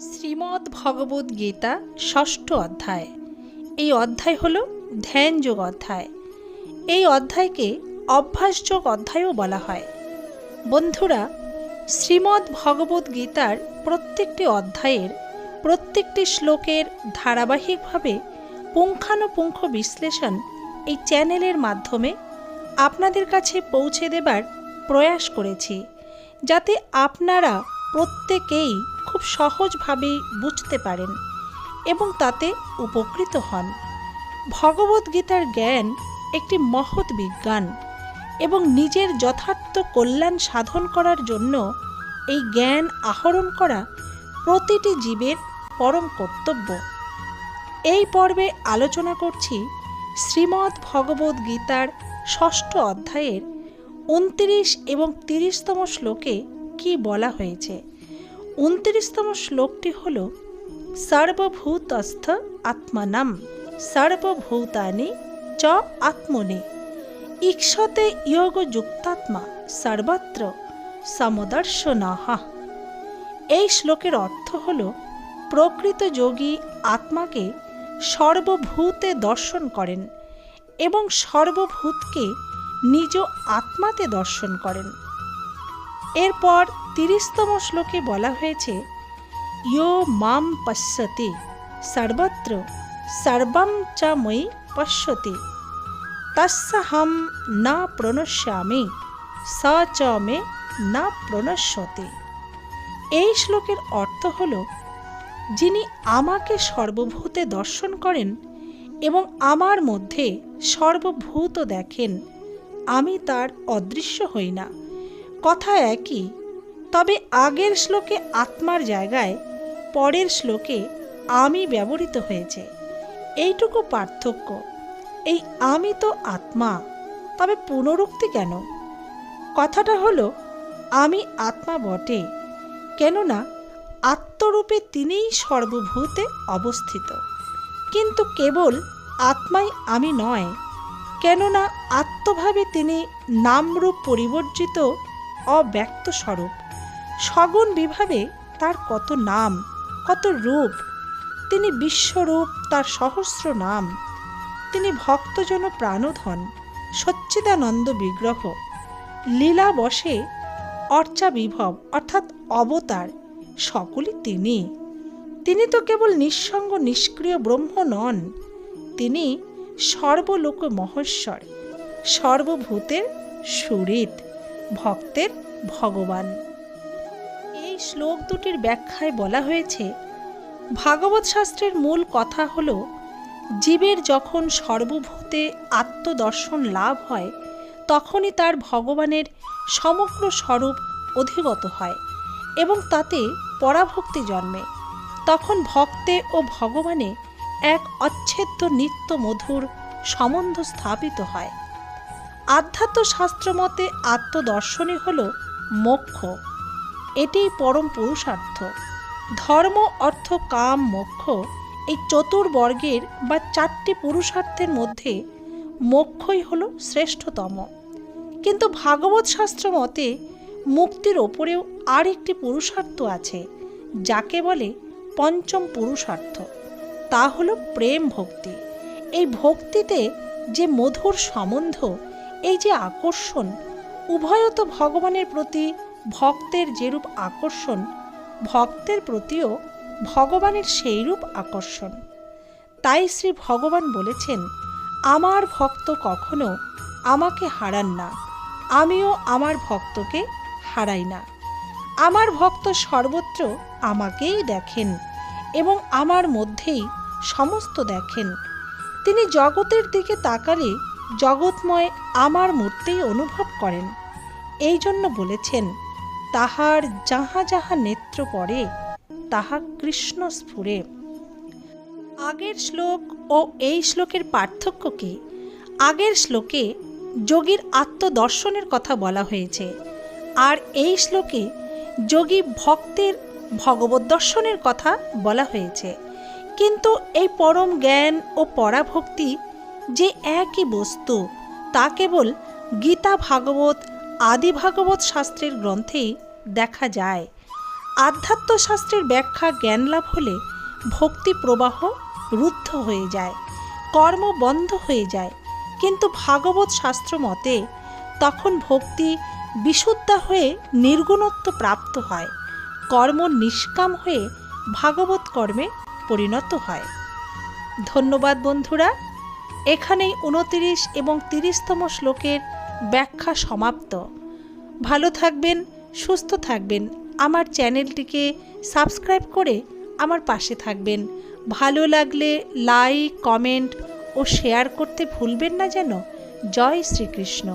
শ্রীমদ্ ভগবদ গীতা ষষ্ঠ অধ্যায়। এই অধ্যায় হল ধ্যানযোগ অধ্যায়। এই অধ্যায়কে অভ্যাসযোগ অধ্যায়ও বলা হয়। বন্ধুরা, শ্রীমদ্ ভগবদ গীতার প্রত্যেকটি অধ্যায়ের প্রত্যেকটি শ্লোকের ধারাবাহিকভাবে পুঙ্খানুপুঙ্খ বিশ্লেষণ এই চ্যানেলের মাধ্যমে আপনাদের কাছে পৌঁছে দেবার প্রয়াস করেছি, যাতে আপনারা প্রত্যেকেই খুব সহজভাবেই বুঝতে পারেন এবং তাতে উপকৃত হন। ভগবদ্গীতার জ্ঞান একটি মহৎ বিজ্ঞান এবং নিজের যথার্থ কল্যাণ সাধন করার জন্য এই জ্ঞান আহরণ করা প্রতিটি জীবের পরম কর্তব্য। এই পর্বে আলোচনা করছি শ্রীমদ্ ভগবদ গীতার ষষ্ঠ অধ্যায়ের 29 এবং 30তম শ্লোকে কি বলা হয়েছে। 29তম শ্লোকটি হল সর্বভূতস্থ আত্মনাম সর্বভূতানি চ আত্মনে ঈক্ষতে যোগযুক্তাত্মা সর্বত্র সমদর্শনঃ। এই শ্লোকের অর্থ হল প্রকৃত যোগী আত্মাকে সর্বভূতে দর্শন করেন এবং সর্বভূতকে নিজ আত্মাতে দর্শন করেন। এরপর 30তম শ্লোকে বলা হয়েছে ইয়ো মাম পশ্যতি সর্বত্র সর্বম চ ময়ি পশ্যতি তস্যহম না প্রণশ্যামি স চ মে না প্রণশ্যতি। এই শ্লোকের অর্থ হল, যিনি আমাকে সর্বভূতে দর্শন করেন এবং আমার মধ্যে সর্বভূত দেখেন, আমি তার অদৃশ্য হই না। কথা একই, তবে আগের শ্লোকে আত্মার জায়গায় পরের শ্লোকে আমি ব্যবহৃত হয়েছে। এইটুকু পার্থক্য। এই আমি তো আত্মা, তবে পুনরুক্তি কেন? কথাটা হলো, আমি আত্মা বটে, কেননা আত্মরূপে তিনিই সর্বভূতে অবস্থিত, কিন্তু কেবল আত্মাই আমি নয়, কেননা আত্মভাবে তিনি নামরূপ পরিবর্জিত অব্যক্ত স্বরূপ। সগুণ বিভাবে তার কত নাম, কত রূপ। তিনি বিশ্বরূপ, তার সহস্র নাম। তিনি ভক্তজন প্রাণধন, সচ্চিদানন্দ বিগ্রহ, লীলা বশে অর্চা বিভব অর্থাৎ অবতার, সকলই তিনি। তিনি তো কেবল নিঃসঙ্গ নিষ্ক্রিয় ব্রহ্ম নন, তিনি সর্বলোক মহেশ্বর, সর্বভূতের সুহৃদ, ভক্তের ভগবান। এই শ্লোক দুটির ব্যাখ্যায় বলা হয়েছে, ভাগবত শাস্ত্রের মূল কথা হল, জীবের যখন সর্বভূতে আত্মদর্শন লাভ হয়, তখনই তার ভগবানের সমগ্র স্বরূপ অধিগত হয় এবং তাতে পরাভক্তি জন্মে। তখন ভক্তে ও ভগবানে এক অচ্ছেদ্য নিত্য মধুর সম্বন্ধ স্থাপিত হয়। আধ্যাত্ম শাস্ত্র মতে আত্মদর্শনই হল মোক্ষ। এটিই পরম পুরুষার্থ। ধর্ম, অর্থ, কাম, মোক্ষ এই চতুর্বর্গের বা 4টি পুরুষার্থের মধ্যে মোক্ষই হল শ্রেষ্ঠতম। কিন্তু ভাগবত শাস্ত্র মতে মুক্তির ওপরেও আর একটি পুরুষার্থ আছে, যাকে বলে পঞ্চম পুরুষার্থ। তা হল প্রেম ভক্তি। এই ভক্তিতে যে মধুর সম্বন্ধ, এই যে আকর্ষণ, উভয়ত ভগবানের প্রতি ভক্তের যেরূপ আকর্ষণ, ভক্তের প্রতিও ভগবানের সেইরূপ আকর্ষণ। তাই শ্রী ভগবান বলেছেন, আমার ভক্ত কখনো আমাকে হারান না, আমিও আমার ভক্তকে হারাই না। আমার ভক্ত সর্বত্র আমাকেই দেখেন এবং আমার মধ্যেই সমস্ত দেখেন। তিনি জগতের দিকে তাকালে জগৎময় আমার মূর্তিই অনুভব করেন। এই জন্য বলেছেন, তাহার যাহা যাহা নেত্র পড়ে তাহা কৃষ্ণ স্ফুরে। আগের শ্লোক ও এই শ্লোকের পার্থক্য কি? আগের শ্লোকে যোগীর আত্মদর্শনের কথা বলা হয়েছে, আর এই শ্লোকে যোগী ভক্তের ভগবত দর্শনের কথা বলা হয়েছে। কিন্তু এই পরম জ্ঞান ও পরাভক্তি যে একই বস্তু, তা কেবল গীতা ভাগবত আদি ভাগবত শাস্ত্রের গ্রন্থেই দেখা যায়। আধ্যাত্মশাস্ত্রের ব্যাখ্যা জ্ঞান লাভ হলে ভক্তি প্রবাহ রুদ্ধ হয়ে যায়, কর্ম বন্ধ হয়ে যায়। কিন্তু ভাগবত শাস্ত্র মতে তখন ভক্তি বিশুদ্ধা হয়ে নির্গুণত্ব প্রাপ্ত হয়, কর্ম নিষ্কাম হয়ে ভাগবত কর্মে পরিণত হয়। ধন্যবাদ বন্ধুরা। এখানেই 29 এবং 30তম শ্লোকের ব্যাখ্যা সমাপ্ত। ভালো থাকবেন, সুস্থ থাকবেন। আমার চ্যানেলটিকে সাবস্ক্রাইব করে আমার পাশে থাকবেন। ভালো লাগলে লাইক, কমেন্ট ও শেয়ার করতে ভুলবেন না যেন। জয় শ্রীকৃষ্ণ।